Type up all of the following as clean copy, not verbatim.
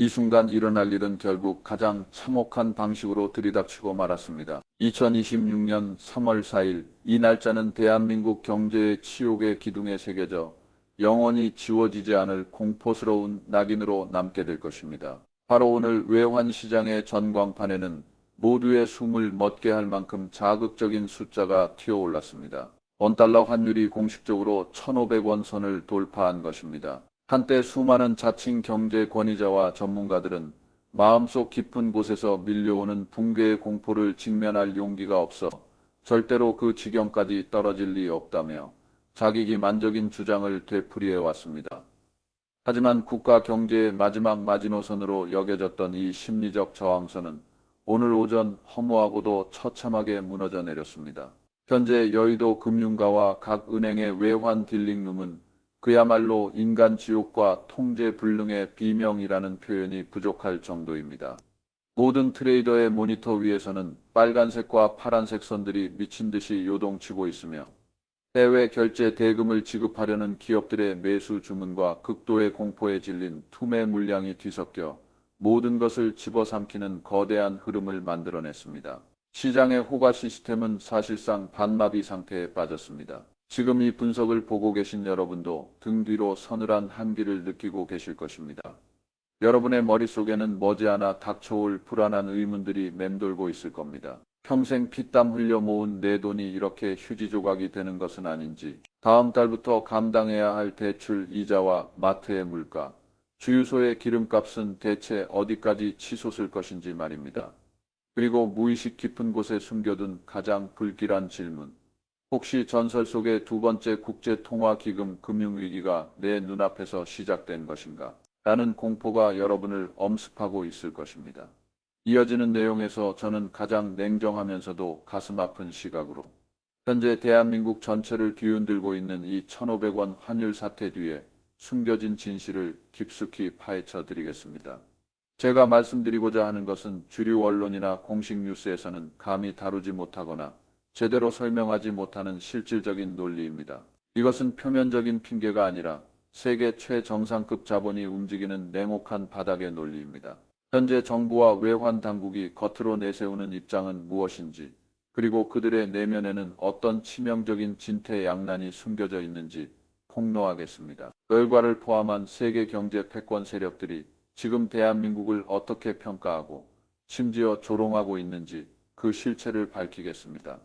이 순간 일어날 일은 결국 가장 참혹한 방식으로 들이닥치고 말았습니다. 2026년 3월 4일, 이 날짜는 대한민국 경제의 치욕의 기둥에 새겨져 영원히 지워지지 않을 공포스러운 낙인으로 남게 될 것입니다. 바로 오늘 외환시장의 전광판에는 모두의 숨을 멎게 할 만큼 자극적인 숫자가 튀어올랐습니다. 원달러 환율이 공식적으로 1,500원 선을 돌파한 것입니다. 한때 수많은 자칭 경제 권위자와 전문가들은 마음속 깊은 곳에서 밀려오는 붕괴의 공포를 직면할 용기가 없어 절대로 그 지경까지 떨어질 리 없다며 자기기만적인 주장을 되풀이해 왔습니다. 하지만 국가 경제의 마지막 마지노선으로 여겨졌던 이 심리적 저항선은 오늘 오전 허무하고도 처참하게 무너져 내렸습니다. 현재 여의도 금융가와 각 은행의 외환 딜링룸은 그야말로 인간 지옥과 통제 불능의 비명이라는 표현이 부족할 정도입니다. 모든 트레이더의 모니터 위에서는 빨간색과 파란색 선들이 미친 듯이 요동치고 있으며 해외 결제 대금을 지급하려는 기업들의 매수 주문과 극도의 공포에 질린 투매 물량이 뒤섞여 모든 것을 집어삼키는 거대한 흐름을 만들어냈습니다. 시장의 호가 시스템은 사실상 반마비 상태에 빠졌습니다. 지금 이 분석을 보고 계신 여러분도 등 뒤로 서늘한 한기를 느끼고 계실 것입니다. 여러분의 머릿속에는 머지않아 닥쳐올 불안한 의문들이 맴돌고 있을 겁니다. 평생 피땀 흘려 모은 내 돈이 이렇게 휴지 조각이 되는 것은 아닌지, 다음 달부터 감당해야 할 대출 이자와 마트의 물가, 주유소의 기름값은 대체 어디까지 치솟을 것인지 말입니다. 그리고 무의식 깊은 곳에 숨겨둔 가장 불길한 질문. 혹시 전설 속의 두 번째 국제통화기금 금융위기가 내 눈앞에서 시작된 것인가? 라는 공포가 여러분을 엄습하고 있을 것입니다. 이어지는 내용에서 저는 가장 냉정하면서도 가슴 아픈 시각으로 현재 대한민국 전체를 뒤흔들고 있는 이 1,500원 환율 사태 뒤에 숨겨진 진실을 깊숙이 파헤쳐 드리겠습니다. 제가 말씀드리고자 하는 것은 주류 언론이나 공식 뉴스에서는 감히 다루지 못하거나 제대로 설명하지 못하는 실질적인 논리입니다. 이것은 표면적인 핑계가 아니라 세계 최정상급 자본이 움직이는 냉혹한 바닥의 논리입니다. 현재 정부와 외환 당국이 겉으로 내세우는 입장은 무엇인지, 그리고 그들의 내면에는 어떤 치명적인 진퇴양난이 숨겨져 있는지 폭로하겠습니다. 결과를 포함한 세계 경제 패권 세력들이 지금 대한민국을 어떻게 평가하고 심지어 조롱하고 있는지 그 실체를 밝히겠습니다.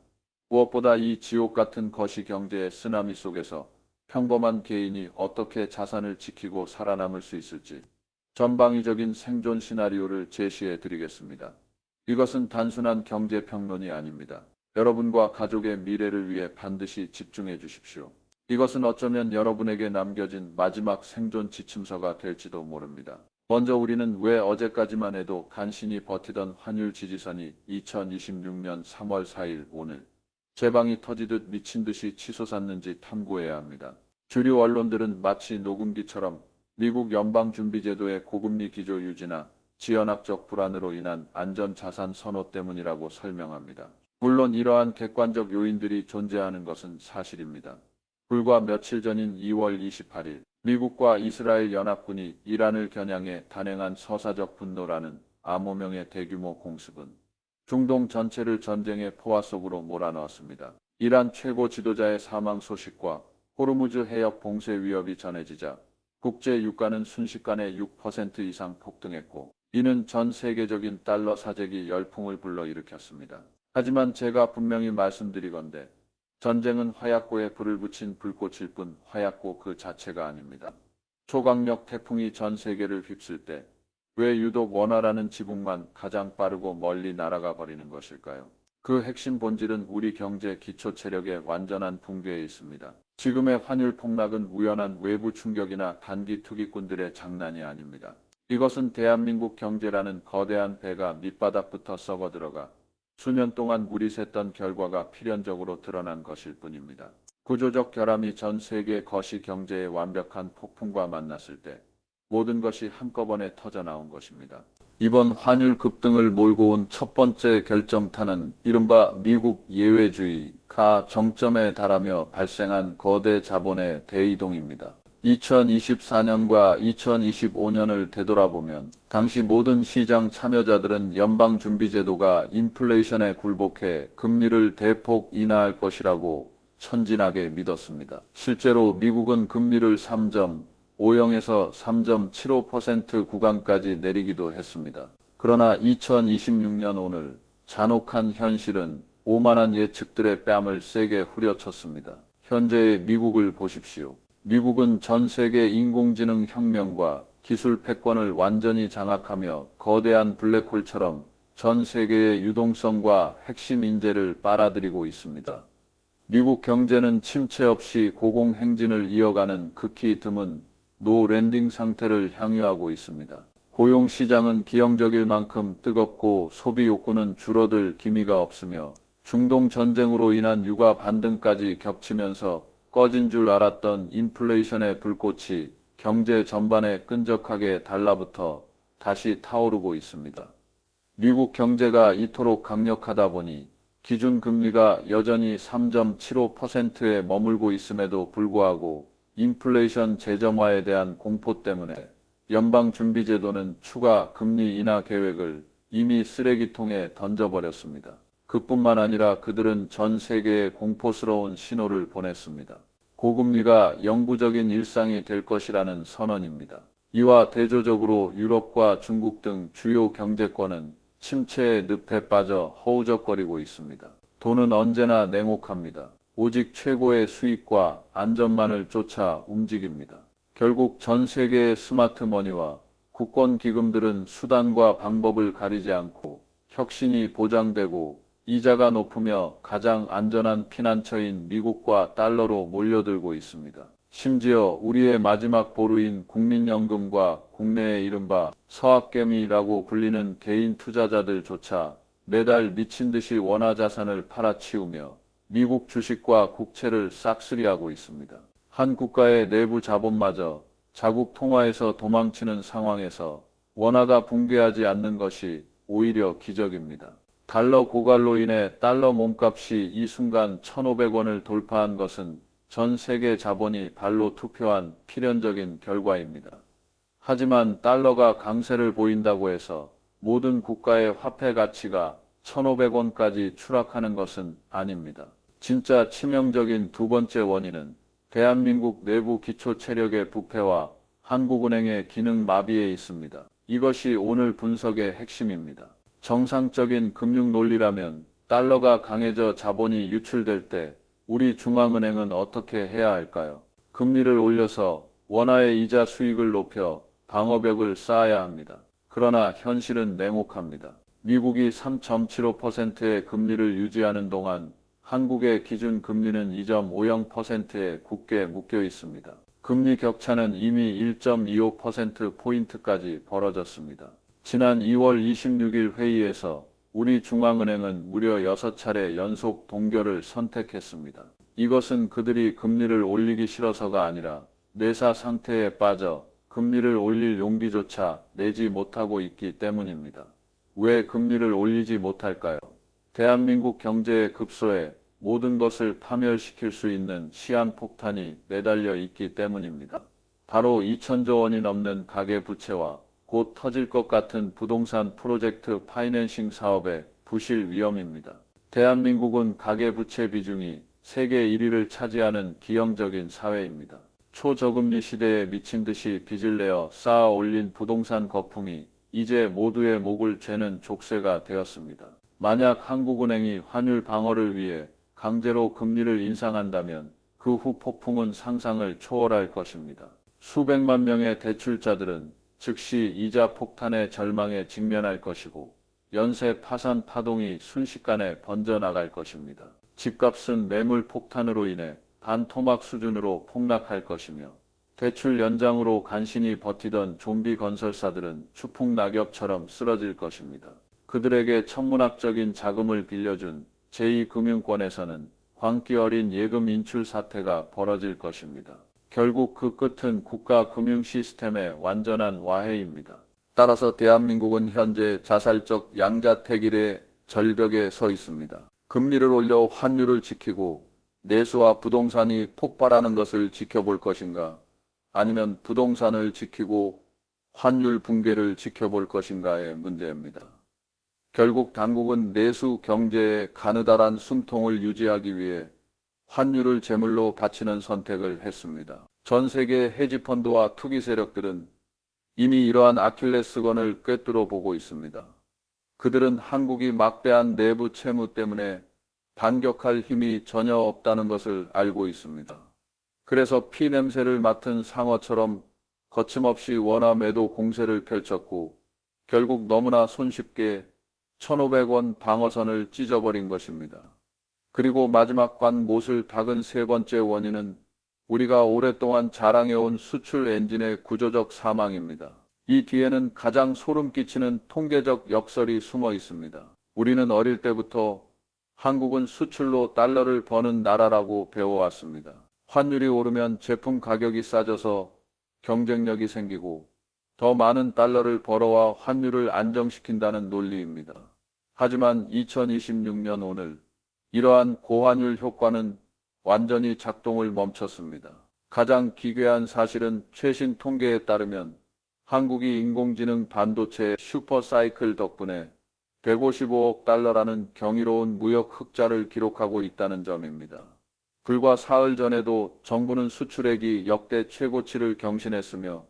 무엇보다 이 지옥 같은 거시 경제의 쓰나미 속에서 평범한 개인이 어떻게 자산을 지키고 살아남을 수 있을지 전방위적인 생존 시나리오를 제시해 드리겠습니다. 이것은 단순한 경제 평론이 아닙니다. 여러분과 가족의 미래를 위해 반드시 집중해 주십시오. 이것은 어쩌면 여러분에게 남겨진 마지막 생존 지침서가 될지도 모릅니다. 먼저 우리는 왜 어제까지만 해도 간신히 버티던 환율 지지선이 2026년 3월 4일 오늘 제방이 터지듯 미친 듯이 치솟았는지 탐구해야 합니다. 주류 언론들은 마치 녹음기처럼 미국 연방준비제도의 고금리 기조 유지나 지연학적 불안으로 인한 안전자산 선호 때문이라고 설명합니다. 물론 이러한 객관적 요인들이 존재하는 것은 사실입니다. 불과 며칠 전인 2월 28일 미국과 이스라엘 연합군이 이란을 겨냥해 단행한 서사적 분노라는 암호명의 대규모 공습은 중동 전체를 전쟁의 포화 속으로 몰아넣었습니다. 이란 최고 지도자의 사망 소식과 호르무즈 해협 봉쇄 위협이 전해지자 국제 유가는 순식간에 6% 이상 폭등했고 이는 전 세계적인 달러 사재기 열풍을 불러일으켰습니다. 하지만 제가 분명히 말씀드리건대 전쟁은 화약고에 불을 붙인 불꽃일 뿐 화약고 그 자체가 아닙니다. 초강력 태풍이 전 세계를 휩쓸 때 왜 유독 원활하는 지붕만 가장 빠르고 멀리 날아가 버리는 것일까요? 그 핵심 본질은 우리 경제 기초 체력의 완전한 붕괴에 있습니다. 지금의 환율 폭락은 우연한 외부 충격이나 단기 투기꾼들의 장난이 아닙니다. 이것은 대한민국 경제라는 거대한 배가 밑바닥부터 썩어 들어가 수년 동안 물이 샜던 결과가 필연적으로 드러난 것일 뿐입니다. 구조적 결함이 전 세계 거시 경제의 완벽한 폭풍과 만났을 때 모든 것이 한꺼번에 터져 나온 것입니다. 이번 환율 급등을 몰고 온 첫 번째 결정타는 이른바 미국 예외주의가 정점에 달하며 발생한 거대 자본의 대이동입니다. 2024년과 2025년을 되돌아보면 당시 모든 시장 참여자들은 연방준비제도가 인플레이션에 굴복해 금리를 대폭 인하할 것이라고 천진하게 믿었습니다. 실제로 미국은 금리를 3.50에서 3.75% 구간까지 내리기도 했습니다. 그러나 2026년 오늘 잔혹한 현실은 오만한 예측들의 뺨을 세게 후려쳤습니다. 현재의 미국을 보십시오. 미국은 전 세계 인공지능 혁명과 기술 패권을 완전히 장악하며 거대한 블랙홀처럼 전 세계의 유동성과 핵심 인재를 빨아들이고 있습니다. 미국 경제는 침체 없이 고공행진을 이어가는 극히 드문 노 랜딩 상태를 향유하고 있습니다. 고용 시장은 기형적일 만큼 뜨겁고 소비 욕구는 줄어들 기미가 없으며 중동 전쟁으로 인한 유가 반등까지 겹치면서 꺼진 줄 알았던 인플레이션의 불꽃이 경제 전반에 끈적하게 달라붙어 다시 타오르고 있습니다. 미국 경제가 이토록 강력하다 보니 기준금리가 여전히 3.75%에 머물고 있음에도 불구하고 인플레이션 재점화에 대한 공포 때문에 연방준비제도는 추가 금리 인하 계획을 이미 쓰레기통에 던져버렸습니다. 그뿐만 아니라 그들은 전 세계에 공포스러운 신호를 보냈습니다. 고금리가 영구적인 일상이 될 것이라는 선언입니다. 이와 대조적으로 유럽과 중국 등 주요 경제권은 침체의 늪에 빠져 허우적거리고 있습니다. 돈은 언제나 냉혹합니다. 오직 최고의 수익과 안전만을 쫓아 움직입니다. 결국 전 세계의 스마트머니와 국권 기금들은 수단과 방법을 가리지 않고 혁신이 보장되고 이자가 높으며 가장 안전한 피난처인 미국과 달러로 몰려들고 있습니다. 심지어 우리의 마지막 보루인 국민연금과 국내의 이른바 서학개미라고 불리는 개인 투자자들조차 매달 미친 듯이 원화 자산을 팔아치우며 미국 주식과 국채를 싹쓸이하고 있습니다. 한 국가의 내부 자본마저 자국 통화에서 도망치는 상황에서 원화가 붕괴하지 않는 것이 오히려 기적입니다. 달러 고갈로 인해 달러 몸값이 이 순간 1,500원을 돌파한 것은 전 세계 자본이 발로 투표한 필연적인 결과입니다. 하지만 달러가 강세를 보인다고 해서 모든 국가의 화폐 가치가 1,500원까지 추락하는 것은 아닙니다. 진짜 치명적인 두 번째 원인은 대한민국 내부 기초 체력의 부패와 한국은행의 기능 마비에 있습니다. 이것이 오늘 분석의 핵심입니다. 정상적인 금융 논리라면 달러가 강해져 자본이 유출될 때 우리 중앙은행은 어떻게 해야 할까요? 금리를 올려서 원화의 이자 수익을 높여 방어벽을 쌓아야 합니다. 그러나 현실은 냉혹합니다. 미국이 3.75%의 금리를 유지하는 동안 한국의 기준 금리는 2.50%에 굳게 묶여 있습니다. 금리 격차는 이미 1.25%포인트까지 벌어졌습니다. 지난 2월 26일 회의에서 우리 중앙은행은 무려 6차례 연속 동결을 선택했습니다. 이것은 그들이 금리를 올리기 싫어서가 아니라 내사 상태에 빠져 금리를 올릴 용기조차 내지 못하고 있기 때문입니다. 왜 금리를 올리지 못할까요? 대한민국 경제의 급소에 모든 것을 파멸시킬 수 있는 시한폭탄이 매달려 있기 때문입니다. 바로 2천조 원이 넘는 가계부채와 곧 터질 것 같은 부동산 프로젝트 파이낸싱 사업의 부실 위험입니다. 대한민국은 가계부채 비중이 세계 1위를 차지하는 기형적인 사회입니다. 초저금리 시대에 미친 듯이 빚을 내어 쌓아 올린 부동산 거품이 이제 모두의 목을 죄는 족쇄가 되었습니다. 만약 한국은행이 환율 방어를 위해 강제로 금리를 인상한다면 그 후 폭풍은 상상을 초월할 것입니다. 수백만 명의 대출자들은 즉시 이자 폭탄의 절망에 직면할 것이고 연쇄 파산 파동이 순식간에 번져나갈 것입니다. 집값은 매물 폭탄으로 인해 반토막 수준으로 폭락할 것이며 대출 연장으로 간신히 버티던 좀비 건설사들은 추풍 낙엽처럼 쓰러질 것입니다. 그들에게 천문학적인 자금을 빌려준 제2금융권에서는 광기 어린 예금 인출 사태가 벌어질 것입니다. 결국 그 끝은 국가 금융 시스템의 완전한 와해입니다. 따라서 대한민국은 현재 자살적 양자택일의 절벽에 서 있습니다. 금리를 올려 환율을 지키고 내수와 부동산이 폭발하는 것을 지켜볼 것인가? 아니면 부동산을 지키고 환율 붕괴를 지켜볼 것인가의 문제입니다. 결국 당국은 내수 경제의 가느다란 숨통을 유지하기 위해 환율을 제물로 바치는 선택을 했습니다. 전 세계 헤지펀드와 투기 세력들은 이미 이러한 아킬레스건을 꿰뚫어 보고 있습니다. 그들은 한국이 막대한 내부 채무 때문에 반격할 힘이 전혀 없다는 것을 알고 있습니다. 그래서 피냄새를 맡은 상어처럼 거침없이 원화 매도 공세를 펼쳤고 결국 너무나 손쉽게 1,500원 방어선을 찢어버린 것입니다. 그리고 마지막 관 못을 박은 세 번째 원인은 우리가 오랫동안 자랑해온 수출 엔진의 구조적 사망입니다. 이 뒤에는 가장 소름 끼치는 통계적 역설이 숨어 있습니다. 우리는 어릴 때부터 한국은 수출로 달러를 버는 나라라고 배워왔습니다. 환율이 오르면 제품 가격이 싸져서 경쟁력이 생기고 더 많은 달러를 벌어와 환율을 안정시킨다는 논리입니다. 하지만 2026년 오늘 이러한 고환율 효과는 완전히 작동을 멈췄습니다. 가장 기괴한 사실은 최신 통계에 따르면 한국이 인공지능 반도체 슈퍼사이클 덕분에 155억 달러라는 경이로운 무역 흑자를 기록하고 있다는 점입니다. 불과 사흘 전에도 정부는 수출액이 역대 최고치를 경신했으며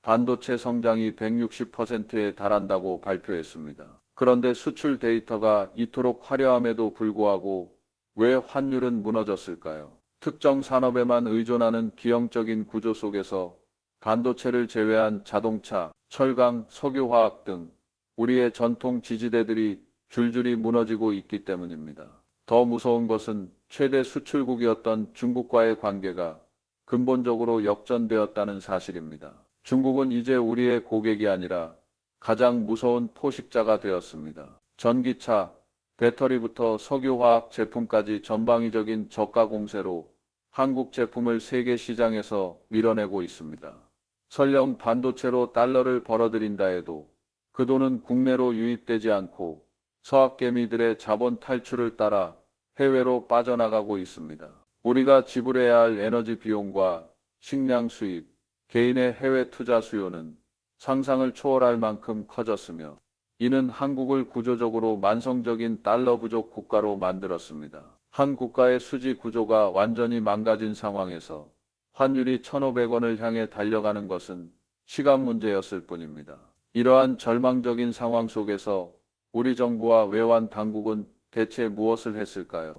반도체 성장이 160%에 달한다고 발표했습니다. 그런데 수출 데이터가 이토록 화려함에도 불구하고 왜 환율은 무너졌을까요? 특정 산업에만 의존하는 기형적인 구조 속에서 반도체를 제외한 자동차, 철강, 석유화학 등 우리의 전통 지지대들이 줄줄이 무너지고 있기 때문입니다. 더 무서운 것은 최대 수출국이었던 중국과의 관계가 근본적으로 역전되었다는 사실입니다. 중국은 이제 우리의 고객이 아니라 가장 무서운 포식자가 되었습니다. 전기차, 배터리부터 석유화학 제품까지 전방위적인 저가 공세로 한국 제품을 세계 시장에서 밀어내고 있습니다. 설령 반도체로 달러를 벌어들인다 해도 그 돈은 국내로 유입되지 않고 서학개미들의 자본 탈출을 따라 해외로 빠져나가고 있습니다. 우리가 지불해야 할 에너지 비용과 식량 수입, 개인의 해외 투자 수요는 상상을 초월할 만큼 커졌으며 이는 한국을 구조적으로 만성적인 달러 부족 국가로 만들었습니다. 한 국가의 수지 구조가 완전히 망가진 상황에서 환율이 1,500원을 향해 달려가는 것은 시간 문제였을 뿐입니다. 이러한 절망적인 상황 속에서 우리 정부와 외환 당국은 대체 무엇을 했을까요?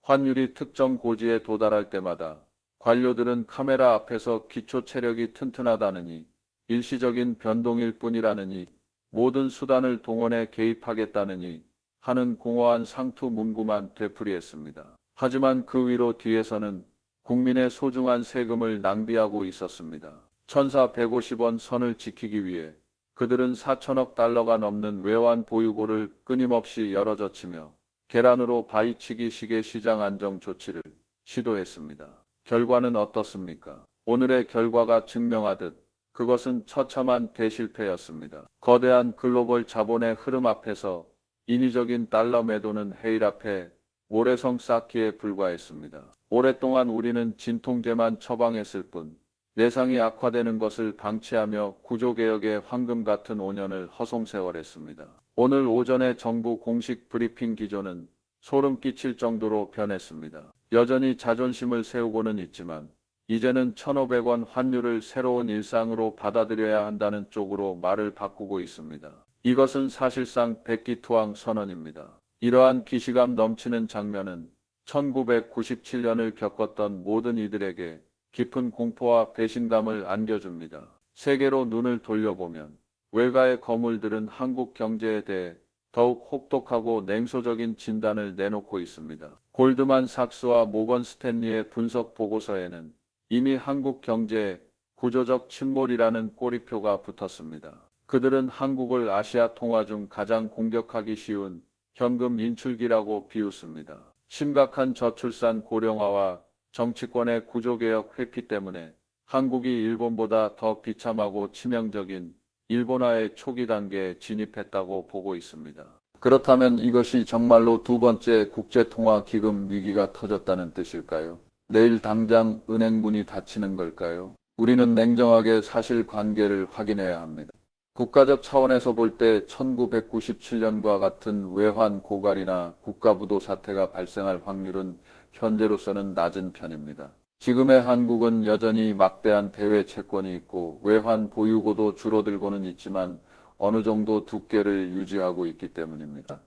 환율이 특정 고지에 도달할 때마다 관료들은 카메라 앞에서 기초 체력이 튼튼하다느니 일시적인 변동일 뿐이라느니 모든 수단을 동원해 개입하겠다느니 하는 공허한 상투문구만 되풀이했습니다. 하지만 그 위로 뒤에서는 국민의 소중한 세금을 낭비하고 있었습니다. 1,450원 선을 지키기 위해 그들은 4천억 달러가 넘는 외환 보유고를 끊임없이 열어젖히며 계란으로 바위치기 식의 시장 안정 조치를 시도했습니다. 결과는 어떻습니까? 오늘의 결과가 증명하듯 그것은 처참한 대실패였습니다. 거대한 글로벌 자본의 흐름 앞에서 인위적인 달러 매도는 해일 앞에 모래성 쌓기에 불과했습니다. 오랫동안 우리는 진통제만 처방했을 뿐 내상이 악화되는 것을 방치하며 구조개혁의 황금 같은 5년을 허송세월했습니다. 오늘 오전의 정부 공식 브리핑 기조는 소름 끼칠 정도로 변했습니다. 여전히 자존심을 세우고는 있지만 이제는 1,500원 환율을 새로운 일상으로 받아들여야 한다는 쪽으로 말을 바꾸고 있습니다. 이것은 사실상 백기투항 선언입니다. 이러한 기시감 넘치는 장면은 1997년을 겪었던 모든 이들에게 깊은 공포와 배신감을 안겨줍니다. 세계로 눈을 돌려보면 외가의 거물들은 한국 경제에 대해 더욱 혹독하고 냉소적인 진단을 내놓고 있습니다. 골드만삭스와 모건 스탠리의 분석 보고서에는 이미 한국 경제에 구조적 침몰이라는 꼬리표가 붙었습니다. 그들은 한국을 아시아 통화 중 가장 공격하기 쉬운 현금 인출기라고 비웃습니다. 심각한 저출산 고령화와 정치권의 구조개혁 회피 때문에 한국이 일본보다 더 비참하고 치명적인 일본화의 초기 단계에 진입했다고 보고 있습니다. 그렇다면 이것이 정말로 두 번째 국제통화기금 위기가 터졌다는 뜻일까요? 내일 당장 은행 문이 닫히는 걸까요? 우리는 냉정하게 사실관계를 확인해야 합니다. 국가적 차원에서 볼 때 1997년과 같은 외환 고갈이나 국가부도 사태가 발생할 확률은 현재로서는 낮은 편입니다. 지금의 한국은 여전히 막대한 대외 채권이 있고 외환 보유고도 줄어들고는 있지만 어느 정도 두께를 유지하고 있기 때문입니다.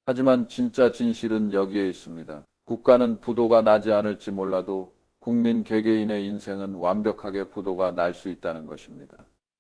하지만 진짜 진실은 여기에 있습니다. 국가는 부도가 나지 않을지 몰라도 국민 개개인의 인생은 완벽하게 부도가 날 수 있다는 것입니다.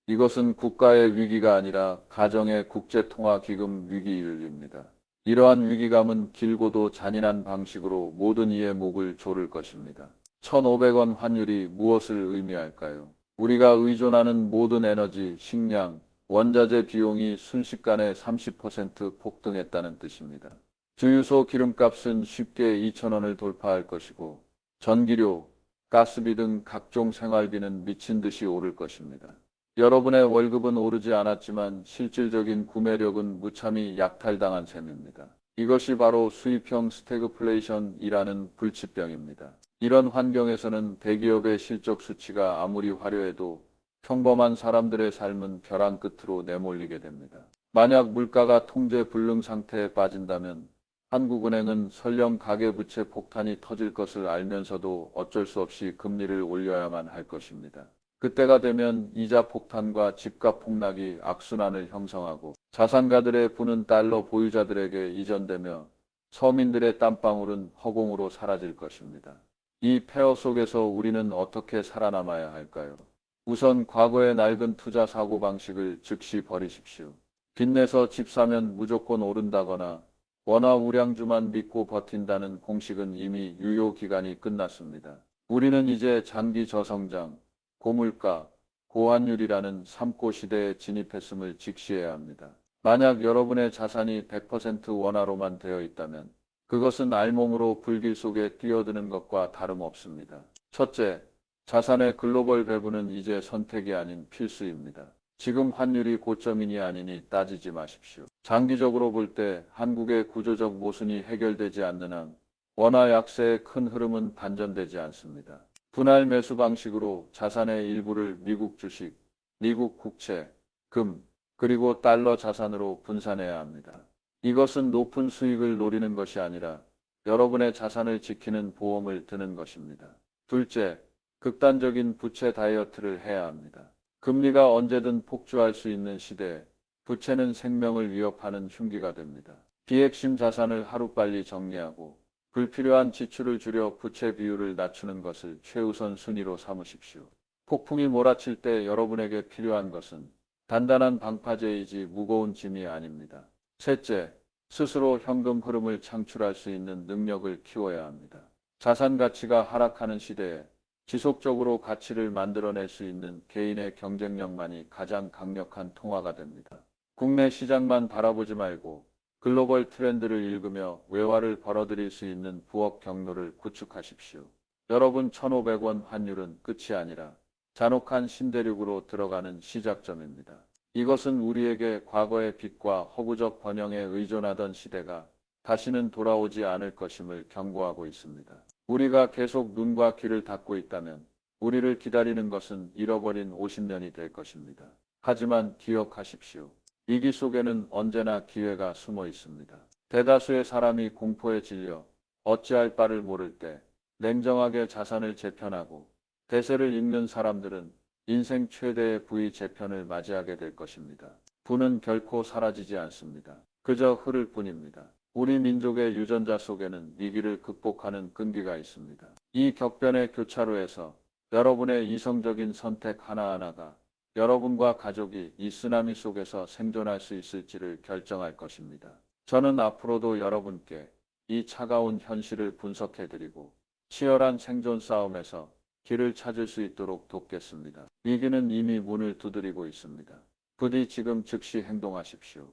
이것은 국가의 위기가 아니라 가정의 국제통화기금 위기일입니다. 이러한 위기감은 길고도 잔인한 방식으로 모든 이의 목을 조를 것입니다. 1,500원 환율이 무엇을 의미할까요? 우리가 의존하는 모든 에너지, 식량, 원자재 비용이 순식간에 30% 폭등했다는 뜻입니다. 주유소 기름값은 쉽게 2,000원을 돌파할 것이고 전기료, 가스비 등 각종 생활비는 미친 듯이 오를 것입니다. 여러분의 월급은 오르지 않았지만 실질적인 구매력은 무참히 약탈당한 셈입니다. 이것이 바로 수입형 스태그플레이션이라는 불치병입니다. 이런 환경에서는 대기업의 실적 수치가 아무리 화려해도 평범한 사람들의 삶은 벼랑 끝으로 내몰리게 됩니다. 만약 물가가 통제 불능 상태에 빠진다면 한국은행은 설령 가계부채 폭탄이 터질 것을 알면서도 어쩔 수 없이 금리를 올려야만 할 것입니다. 그때가 되면 이자 폭탄과 집값 폭락이 악순환을 형성하고 자산가들의 부는 달러 보유자들에게 이전되며 서민들의 땀방울은 허공으로 사라질 것입니다. 이 폐허 속에서 우리는 어떻게 살아남아야 할까요? 우선 과거의 낡은 투자 사고방식을 즉시 버리십시오. 빚내서 집 사면 무조건 오른다거나 원화 우량주만 믿고 버틴다는 공식은 이미 유효 기간이 끝났습니다. 우리는 이제 장기 저성장, 고물가, 고환율이라는 삼고 시대에 진입했음을 직시해야 합니다. 만약 여러분의 자산이 100% 원화로만 되어 있다면 그것은 알몸으로 불길 속에 뛰어드는 것과 다름없습니다. 첫째, 자산의 글로벌 배분은 이제 선택이 아닌 필수입니다. 지금 환율이 고점이니 아니니 따지지 마십시오. 장기적으로 볼 때 한국의 구조적 모순이 해결되지 않는 한 원화 약세의 큰 흐름은 반전되지 않습니다. 분할 매수 방식으로 자산의 일부를 미국 주식, 미국 국채, 금, 그리고 달러 자산으로 분산해야 합니다. 이것은 높은 수익을 노리는 것이 아니라 여러분의 자산을 지키는 보험을 드는 것입니다. 둘째, 극단적인 부채 다이어트를 해야 합니다. 금리가 언제든 폭주할 수 있는 시대에 부채는 생명을 위협하는 흉기가 됩니다. 비핵심 자산을 하루빨리 정리하고 불필요한 지출을 줄여 부채 비율을 낮추는 것을 최우선 순위로 삼으십시오. 폭풍이 몰아칠 때 여러분에게 필요한 것은 단단한 방파제이지 무거운 짐이 아닙니다. 셋째, 스스로 현금 흐름을 창출할 수 있는 능력을 키워야 합니다. 자산 가치가 하락하는 시대에 지속적으로 가치를 만들어낼 수 있는 개인의 경쟁력만이 가장 강력한 통화가 됩니다. 국내 시장만 바라보지 말고 글로벌 트렌드를 읽으며 외화를 벌어들일 수 있는 부업 경로를 구축하십시오. 여러분 1,500원 환율은 끝이 아니라 잔혹한 신대륙으로 들어가는 시작점입니다. 이것은 우리에게 과거의 빚과 허구적 번영에 의존하던 시대가 다시는 돌아오지 않을 것임을 경고하고 있습니다. 우리가 계속 눈과 귀를 닫고 있다면 우리를 기다리는 것은 잃어버린 50년이 될 것입니다. 하지만 기억하십시오. 위기 속에는 언제나 기회가 숨어 있습니다. 대다수의 사람이 공포에 질려 어찌할 바를 모를 때 냉정하게 자산을 재편하고 대세를 읽는 사람들은 인생 최대의 부의 재편을 맞이하게 될 것입니다. 부는 결코 사라지지 않습니다. 그저 흐를 뿐입니다. 우리 민족의 유전자 속에는 위기를 극복하는 끈기가 있습니다. 이 격변의 교차로에서 여러분의 이성적인 선택 하나하나가 여러분과 가족이 이 쓰나미 속에서 생존할 수 있을지를 결정할 것입니다. 저는 앞으로도 여러분께 이 차가운 현실을 분석해드리고 치열한 생존 싸움에서 길을 찾을 수 있도록 돕겠습니다. 위기는 이미 문을 두드리고 있습니다. 부디 지금 즉시 행동하십시오.